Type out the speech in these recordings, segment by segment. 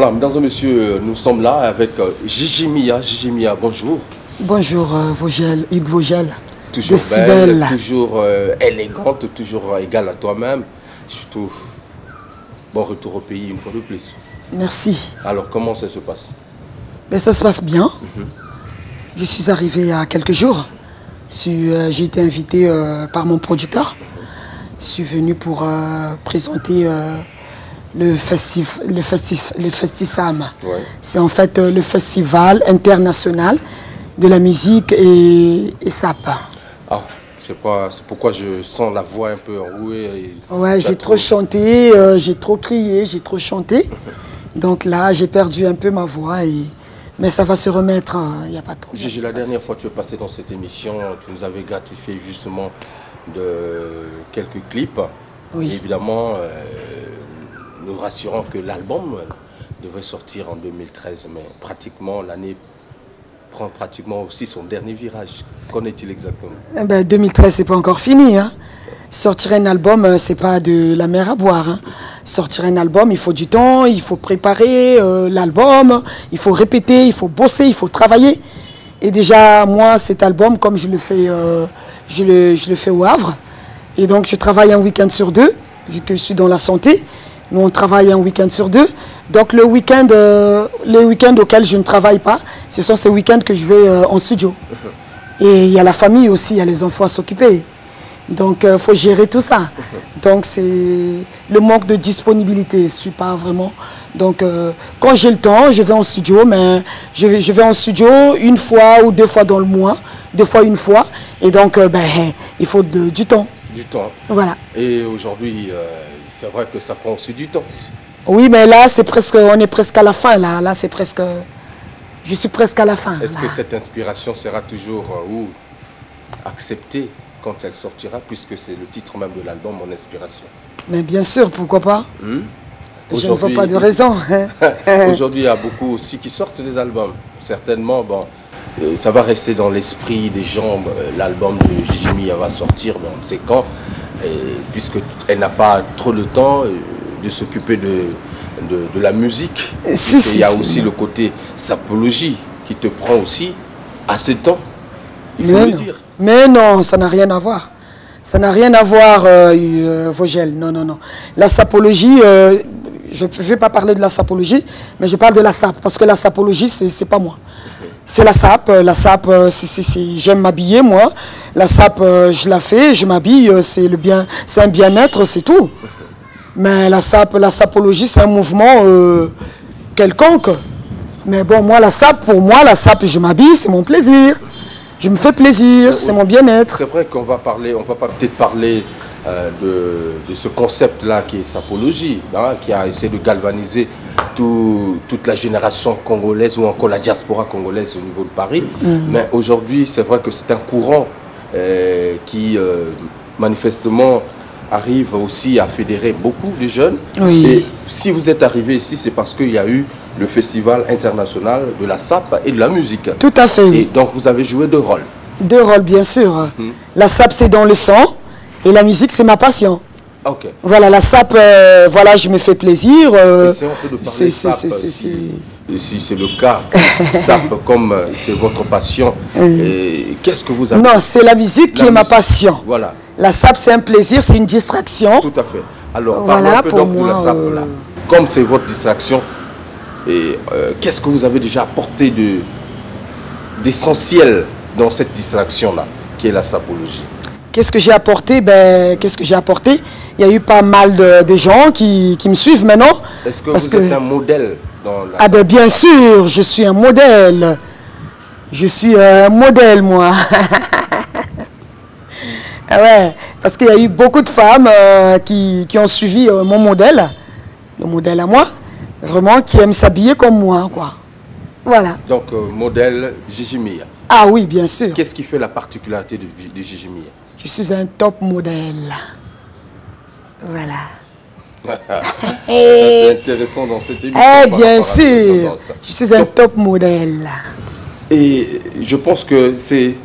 Voilà, mesdames et messieurs, nous sommes là avec Gigi Mia. Gigi Mia, bonjour. Bonjour Vogel, Hugues Vogel. Toujours belle, toujours élégante, toujours égale à toi-même. Surtout, bon retour au pays une fois de plus. Merci. Alors, comment ça se passe? Mais ça se passe bien. Je suis arrivé il y a quelques jours. J'ai été invité par mon producteur. Je suis venu pour présenter le Festisam. Ouais. C'est en fait le festival international de la musique et SAP. Ah, c'est pourquoi je sens la voix un peu enrouée. Ouais, j'ai trop chanté, j'ai trop crié, j'ai trop chanté. Donc là, j'ai perdu un peu ma voix, mais ça va se remettre, il n'y a pas de problème. Gigi, la dernière fois que tu es passé dans cette émission, tu nous avais gratifié justement de quelques clips. Oui. Et évidemment, nous rassurons que l'album devrait sortir en 2013, mais pratiquement l'année prend pratiquement aussi son dernier virage. Qu'en est-il exactement? 2013, c'est pas encore fini. Hein. Sortir un album, c'est pas de la mer à boire. Hein. Sortir un album, il faut du temps, il faut préparer l'album, il faut répéter, il faut bosser, il faut travailler. Et déjà, moi, cet album, comme je le fais, je le fais au Havre. Et donc, je travaille un week-end sur deux, vu que je suis dans la santé. Nous, on travaille un week-end sur deux. Donc, le week-end auquel je ne travaille pas, ce sont ces week-ends que je vais en studio. Et il y a la famille aussi, il y a les enfants à s'occuper. Donc, il faut gérer tout ça. Donc, c'est le manque de disponibilité. Je ne suis pas vraiment... Donc, quand j'ai le temps, je vais en studio, mais je vais en studio une fois ou deux fois dans le mois, deux fois une fois. Et donc, il faut du temps. Du temps. Voilà. Et aujourd'hui, c'est vrai que ça prend aussi du temps. Oui, mais là, on est presque à la fin. Là c'est presque... Je suis presque à la fin. Est-ce que cette inspiration sera toujours acceptée quand elle sortira, puisque c'est le titre même de l'album, Mon Inspiration? Mais bien sûr, pourquoi pas? Je ne vois pas de raison. Aujourd'hui, il y a beaucoup aussi qui sortent des albums. Certainement, bon, ça va rester dans l'esprit des gens. L'album de Gigi Mia va sortir, mais on ne sait quand, puisqu'elle n'a pas trop de temps de s'occuper de la musique. Il y a aussi le côté sapologie qui te prend aussi assez de temps, il faut le dire. Mais non, ça n'a rien à voir. Ça n'a rien à voir, Vogel. Non, non, non. La sapologie, je ne vais pas parler de la sapologie, mais je parle de la sape, parce que la sapologie, c'est pas moi. C'est la sape. La sape, j'aime m'habiller, moi. La sape, je la fais, je m'habille, c'est un bien-être, c'est tout. Mais la sapologie, c'est un mouvement quelconque. Mais bon, moi, pour moi, la sape, je m'habille, c'est mon plaisir. Je me fais plaisir, c'est mon bien-être. C'est vrai qu'on va peut-être parler de ce concept-là qui est sapologie, hein, qui a essayé de galvaniser toute la génération congolaise ou encore la diaspora congolaise au niveau de Paris. Mais aujourd'hui, c'est vrai que c'est un courant qui, manifestement, arrive aussi à fédérer beaucoup de jeunes. Oui. Et si vous êtes arrivé ici, c'est parce qu'il y a eu le Festival international de la sape et de la musique. Tout à fait. Et donc vous avez joué deux rôles. Deux rôles, bien sûr. La sape, c'est dans le sang, et la musique, c'est ma passion. Ok. Voilà, la sape, voilà, je me fais plaisir. Essayons un peu de parler sape, si c'est le cas. Sape, comme c'est votre passion, qu'est-ce que vous avez? Non, c'est la musique qui est ma passion. Voilà. La sape, c'est un plaisir, c'est une distraction. Tout à fait. Alors, voilà, parlons un peu pour donc moi, de la sape, là. Comme c'est votre distraction, qu'est-ce que vous avez déjà apporté d'essentiel dans cette distraction-là, qui est la sapologie? Qu'est-ce que j'ai apporté? Qu'est-ce que j'ai apporté? Il y a eu pas mal de gens qui me suivent maintenant. Est-ce que vous êtes un modèle dans la sape? Bien sûr, je suis un modèle. Je suis un modèle, moi. Ah ouais, parce qu'il y a eu beaucoup de femmes qui ont suivi mon modèle, le modèle à moi, vraiment, qui aiment s'habiller comme moi, quoi. Voilà. Donc, modèle Gigi Mia. Ah oui, bien sûr. Qu'est-ce qui fait la particularité de Gigi Mia? Je suis un top modèle. Voilà. C'est intéressant dans cette émission. Bien sûr, je suis un top modèle. Et je pense que c'est...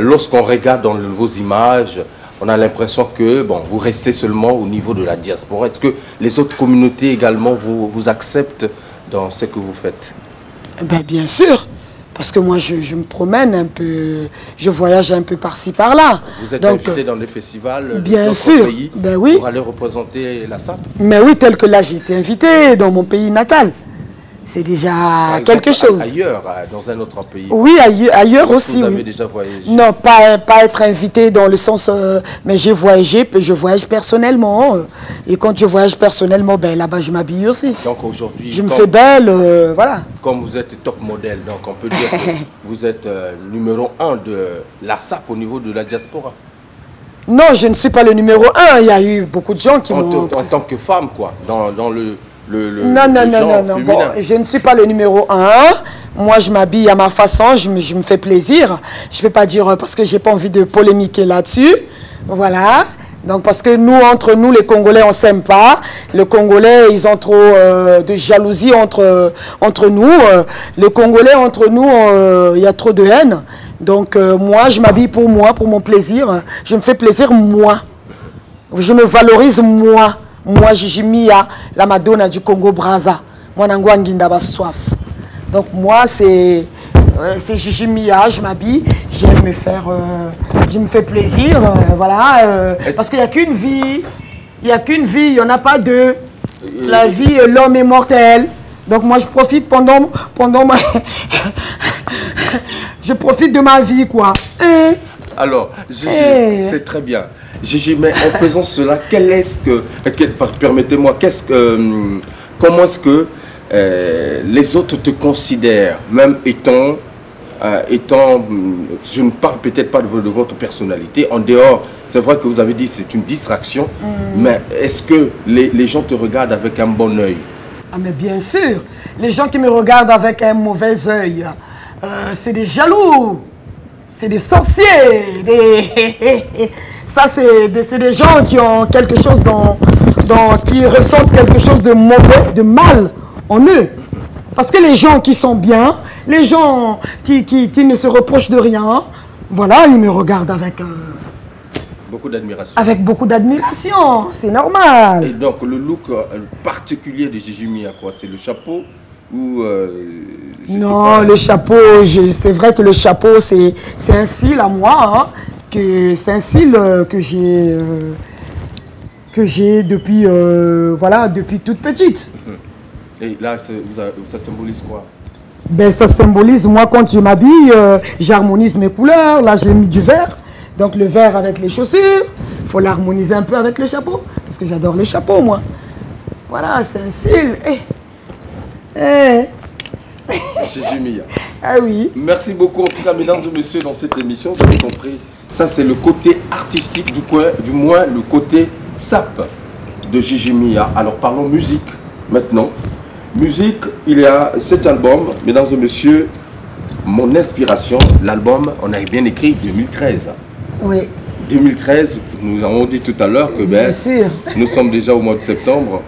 lorsqu'on regarde dans vos images, on a l'impression que bon, vous restez seulement au niveau de la diaspora. Est-ce que les autres communautés également vous acceptent dans ce que vous faites? Ben, bien sûr. Parce que moi, je me promène un peu, je voyage un peu par-ci, par-là. Vous êtes invité dans des festivals bien de sûr, pays ben oui. pour aller représenter la SAP? Mais oui, tel que là, j'ai été invité dans mon pays natal. C'est déjà quelque chose. Ailleurs, dans un autre pays? Oui, ailleurs aussi. Vous avez oui. déjà voyagé? Non, pas être invité dans le sens... mais j'ai voyagé, je voyage personnellement. Et quand je voyage personnellement, ben, là-bas, je m'habille aussi. Donc aujourd'hui... Je me fais belle, voilà. Comme vous êtes top modèle, donc on peut dire que vous êtes numéro 1 de la SAP au niveau de la diaspora. Non, je ne suis pas le numéro 1. Il y a eu beaucoup de gens qui m'ont... En tant que femme, quoi, dans le non. Bon, je ne suis pas le numéro 1. Moi, je m'habille à ma façon, je me fais plaisir. Je ne vais pas dire parce que je n'ai pas envie de polémiquer là-dessus. Voilà. Donc, parce que nous, entre nous, les Congolais, on ne s'aime pas. Les Congolais, ils ont trop de jalousie entre nous. Les Congolais, entre nous, il y a trop de haine. Donc, moi, je m'habille pour moi, pour mon plaisir. Je me fais plaisir, moi. Je me valorise, moi. Moi, Gigi Mia, la Madonna du Congo-Brazza. Moi, Nangwa Ngindaba soif. Donc, moi, c'est Gigi Mia, je m'habille, j'aime me faire... je me fais plaisir, voilà. Parce qu'il n'y a qu'une vie. Il n'y a qu'une vie, il n'y en a pas deux. La vie, l'homme est mortel. Donc, moi, je profite pendant ma... je profite de ma vie, quoi. Alors, Gigi, c'est très bien. Gigi, mais en faisant cela, permettez-moi, comment est-ce que les autres te considèrent, même étant, je ne parle peut-être pas de votre personnalité, en dehors, c'est vrai que vous avez dit que c'est une distraction, mais est-ce que les gens te regardent avec un bon œil? Ah, mais bien sûr, les gens qui me regardent avec un mauvais œil, c'est des jaloux, c'est des sorciers, ça c'est des gens qui ont quelque chose qui ressentent quelque chose de mauvais, de mal en eux. Parce que les gens qui sont bien, les gens qui ne se reprochent de rien, voilà, ils me regardent avec... beaucoup d'admiration. Avec beaucoup d'admiration, c'est normal. Et donc le look particulier de Gigi Mia, quoi, c'est le chapeau ou non, le chapeau, c'est vrai que le chapeau, c'est un style à moi, hein, c'est un style que j'ai depuis, voilà, depuis toute petite. Et là, ça symbolise quoi? Ben, ça symbolise, moi, quand je m'habille, j'harmonise mes couleurs. Là, j'ai mis du vert. Donc, le vert avec les chaussures. Il faut l'harmoniser un peu avec le chapeau. Parce que j'adore les chapeaux, moi. Voilà, c'est un style. Gigi Mia. Ah oui. Merci beaucoup, en tout cas, mesdames et messieurs, dans cette émission. Vous avez compris. Ça, c'est le côté artistique, du moins le côté SAP de Gigi Mia. Alors, parlons musique maintenant. Musique, il y a cet album, mesdames et messieurs, mon inspiration, l'album, on a bien écrit 2013. Oui. 2013, nous avons dit tout à l'heure que bien sûr. Nous sommes déjà au mois de septembre.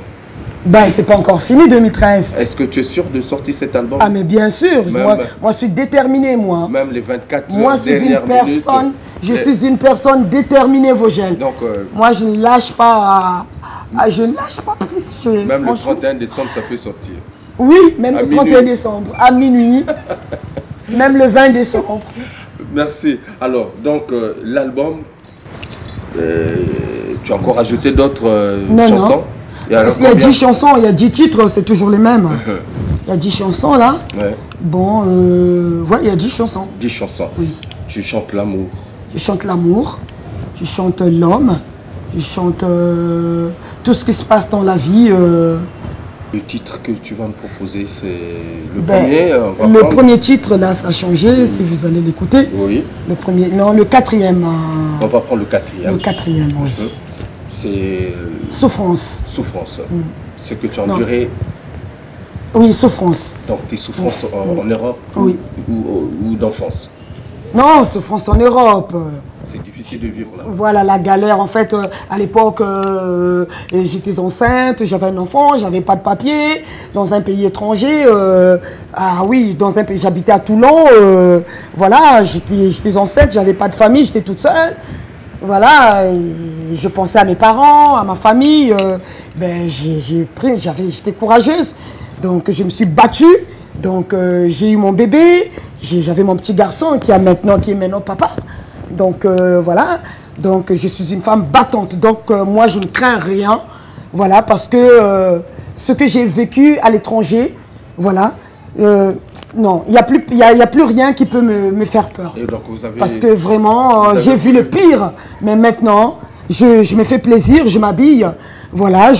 Ben, c'est pas encore fini 2013. Est-ce que tu es sûr de sortir cet album? Ah, mais bien sûr. Moi, je suis déterminé, moi. Même les 24 moi, je suis une personne, je suis une personne déterminée, Vogel. Donc, moi, je ne lâche pas. Je ne lâche pas prise. Même le 31 décembre, ça peut sortir. Oui, même le 31 décembre, à minuit. Même le 20 décembre. Merci. Alors, donc, l'album, tu as encore ajouté d'autres chansons? Non. Il y a 10 chansons, il y a 10 titres, c'est toujours les mêmes. Il y a 10 chansons là. Ouais. Bon, ouais, il y a 10 chansons. 10 chansons. Oui. Tu chantes l'amour. Je chante l'amour, je chante l'homme, je chante tout ce qui se passe dans la vie. Le titre que tu vas me proposer, c'est le premier. Le premier titre, là, ça a changé, si vous allez l'écouter. Oui. Le premier, non, le quatrième. On va prendre le quatrième. Le quatrième, oui. C'est... Souffrance. Souffrance. C'est que tu as enduré... Oui, souffrance. Donc tes souffrances en Europe oui. ou d'enfance? Non, souffrance en Europe. C'est difficile de vivre là. Voilà, la galère. En fait, à l'époque, j'étais enceinte, j'avais un enfant, j'avais pas de papier, dans un pays étranger. Ah oui, dans un pays, j'habitais à Toulon. Voilà, j'étais enceinte, j'avais pas de famille, j'étais toute seule. Voilà, je pensais à mes parents, à ma famille. Ben, j'étais courageuse. Donc je me suis battue. Donc j'ai eu mon bébé. J'avais mon petit garçon qui est maintenant papa. Donc voilà. Donc je suis une femme battante. Donc moi je ne crains rien. Voilà, parce que ce que j'ai vécu à l'étranger, voilà. Non, il n'y a plus rien qui peut me faire peur. Et donc parce que vraiment, j'ai vu le pire. Mais maintenant, je me fais plaisir, je m'habille. Voilà,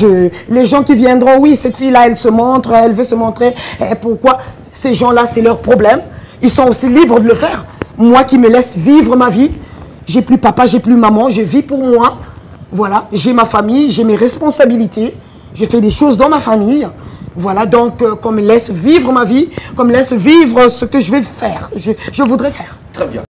les gens qui viendront, oui, cette fille-là, elle se montre, elle veut se montrer. Et pourquoi? Ces gens-là, c'est leur problème. Ils sont aussi libres de le faire. Moi qui me laisse vivre ma vie, j'ai plus papa, j'ai plus maman, je vis pour moi. Voilà, j'ai ma famille, j'ai mes responsabilités. Je fais des choses dans ma famille. Voilà, donc qu'on me laisse vivre ma vie, qu'on me laisse vivre ce que je vais faire, je voudrais faire. Très bien.